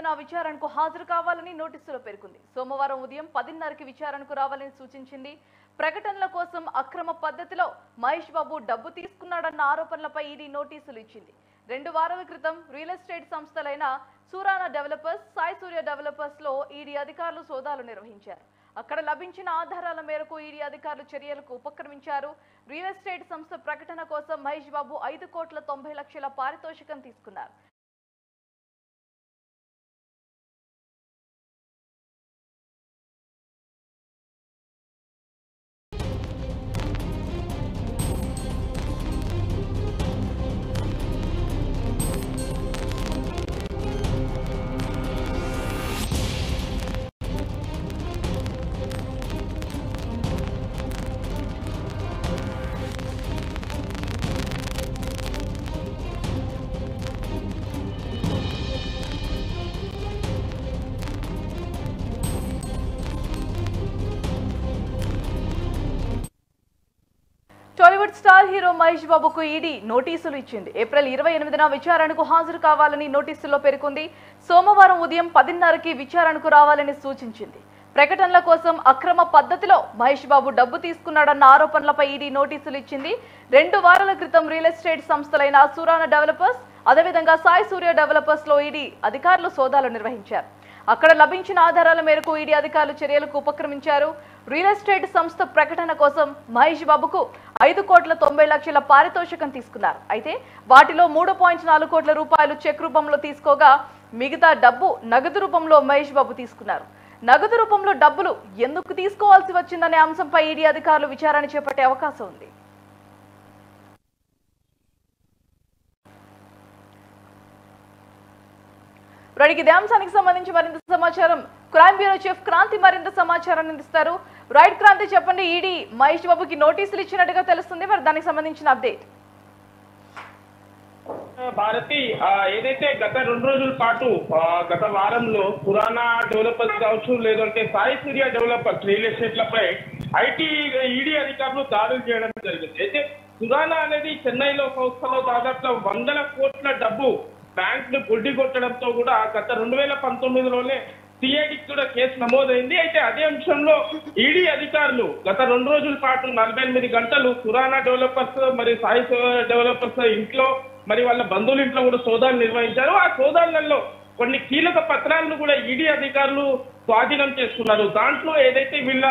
20 విచారణకు హాజరు కావాలని నోటీసులో పేర్కొంది. సోమవారం ఉదయం 10:30కి విచారణకు రావాలని సూచించింది. ప్రకటనల కోసం అక్రమ పద్ధతిలో మహేష్ బాబు డబ్బు తీసుకున్నాడన్న ఆరోపణలపై ఈడీ నోటీసులు ఇచ్చింది. 2 వారాల క్రితం రియల్ ఎస్టేట్ సంస్థలైన సూరానా డెవలపర్స్, సాయి సూర్య డెవలపర్స్ లో ఈడీ అధికారులు సోదాలు నిర్వహించారు. అక్కడ లభించిన ఆధారాల మేరకు ఈడీ అధికారులు చర్యలకు ఉపక్రమించారు. రియల్ ఎస్టేట్ సంస్థ ప్రకటన కోసం మహేష్ బాబు 5,90,00,000 పారితోషికం తీసుకున్నారు. టాలీవుడ్ స్టార్ హీరో మహేష్ బాబుకు ఈడీ నోటీసులు ఇచ్చింది. ఏప్రిల్ 28న విచారణకు హాజరు కావాలని నోటీసుల్లో పేర్కొంది. సోమవారం ఉదయం 10:30కి విచారణకు రావాలని సూచించింది. ప్రకటనల కోసం అక్రమ పద్ధతిలో మహేష్ బాబు డబ్బు తీసుకున్నాడన్న ఆరోపణలపై ఈడీ నోటీసులు ఇచ్చింది. 2 వారాల క్రితం రియల్ ఎస్టేట్ సంస్థలైన సూరానా డెవలపర్స్, అదేవిధంగా సాయి సూర్య డెవలపర్స్ లో ఈడీ అధికారులు సోదాలు నిర్వహించారు. అక్కడ లభించిన ఆధారాల మేరకు ఈడీ అధికారులు చర్యలకు ఉపక్రమించారు. రియల్ ఎస్టేట్ సంస్థ ప్రకటన కోసం మహేష్ బాబుకు 5,90,00,000 పారితోషికం తీసుకున్నారు. అయితే వాటిలో 3.4 కోట్ల రూపాయలు చెక్ రూపంలో తీసుకోగా మిగతా డబ్బు నగదు రూపంలో మహేష్ బాబు తీసుకున్నారు. నగదు రూపంలో డబ్బులు ఎందుకు తీసుకోవాల్సి వచ్చిందనే అంశంపై ఈడీ అధికారులు విచారణ చేపట్టే అవకాశం ఉంది. ఇదే అంశానికి సంబంధించి మరింత సమాచారం క్రైమ్ బ్యూరో చీఫ్ క్రాంతి మరింత సమాచారాన్ని అందిస్తారు. రైట్ క్రాంతి, చెప్పండి. ఈడీ మహేష్ బాబుకి నోటీసులు ఇచ్చినట్టుగా తెలుస్తుంది, మరి దానికి సంబంధించిన అప్డేట్. భారతి, ఏదైతే గత 2 రోజుల పాటు గత వారంలో పురాణా డెవలపర్స్ కావచ్చు, లేదంటే సాయి సూర్య డెవలపర్స్ రియల్ ఎస్టేట్లపై ఈడీ అధికారులు దాడులు చేయడం జరిగింది. అయితే పురాణా అనేది చెన్నైలో సంస్థలో దాదాపు 100 కోట్ల డబ్బు బ్యాంక్ ను గుడ్డి కొట్టడంతో కూడా గత 2019లోనే సిఐడి కూడా కేసు నమోదైంది. అయితే అదే అంశంలో ఈడీ అధికారులు గత 2 రోజుల పాటు 48 గంటలు పురాణా డెవలపర్స్ మరియు సాయి డెవలపర్స్ ఇంట్లో మరి వాళ్ళ బంధువుల ఇంట్లో కూడా సోదాలు నిర్వహించారు. ఆ సోదాలలో కొన్ని కీలక పత్రాలను కూడా ఈడీ అధికారులు స్వాధీనం చేసుకున్నారు. దాంట్లో ఏదైతే వీళ్ళ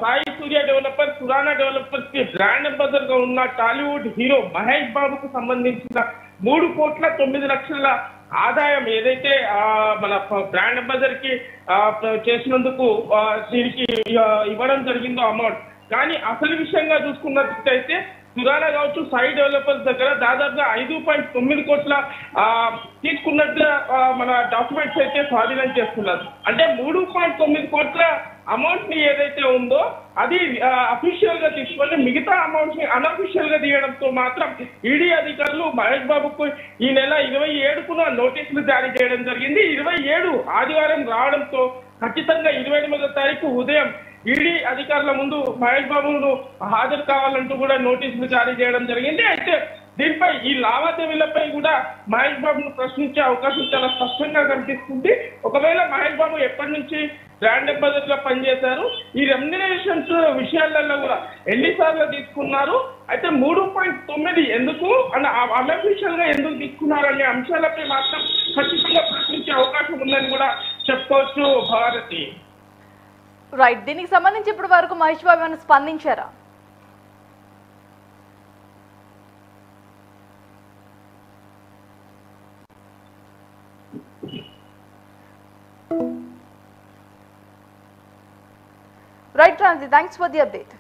సాయి సూర్య డెవలపర్స్, పురాణా డెవలపర్స్ కి బ్రాండ్ అంబాసిడర్ గా ఉన్న టాలీవుడ్ హీరో మహేష్ బాబుకు సంబంధించిన 3,09,00,000 ఆదాయం ఏదైతే మన బ్రాండ్ అంబాసిడర్ కి చేసినందుకు దీనికి ఇవ్వడం జరిగిందో అమౌంట్, కానీ అసలు విషయంగా చూసుకున్నట్లయితే సురానా కావచ్చు, సాయి డెవలపర్స్ దగ్గర దాదాపుగా 5.9 కోట్ల తీసుకున్నట్టుగా మన డాక్యుమెంట్స్ అయితే స్వాధీనం చేస్తున్నారు. అంటే 3.9 కోట్ల అమౌంట్ ని ఏదైతే ఉందో అది అఫీషియల్ గా తీసుకొని మిగతా అమౌంట్ ని అన్అఫీషియల్ గా తీయడంతో మాత్రం ఈడీ అధికారులు మహేష్ బాబుకు ఈ నెల 27న నోటీసులు జారీ చేయడం జరిగింది. 27 ఆదివారం రావడంతో ఖచ్చితంగా 28వ తారీఖు ఉదయం ఈడీ అధికారుల ముందు మహేష్ బాబును హాజరు కావాలంటూ కూడా నోటీసులు జారీ చేయడం జరిగింది. అయితే దీనిపై ఈ లావాదేవీలపై కూడా మహేష్ బాబును ప్రశ్నించే అవకాశం చాలా స్పష్టంగా కనిపిస్తుంది. ఒకవేళ మహేష్ బాబు ఎప్పటి నుంచి బ్రాండ్ అంబాసిడర్ గా పనిచేశారు, ఈ రెమ్యునరేషన్స్ విషయాలలో కూడా ఎన్నిసార్లు తీసుకున్నారు, అయితే 3.9 ఎందుకు అండ్ అన్అఫీషియల్ గా ఎందుకు తీసుకున్నారు అనే అంశాలపై మాత్రం ఖచ్చితంగా ప్రశ్నించే అవకాశం ఉందని కూడా చెప్పుకోవచ్చు భారతి. రైట్, దీనికి సంబంధించి ఇప్పటి వరకు మహేష్ బాబు ఏమైనా స్పందించారా? Right, Transi, thanks for the update.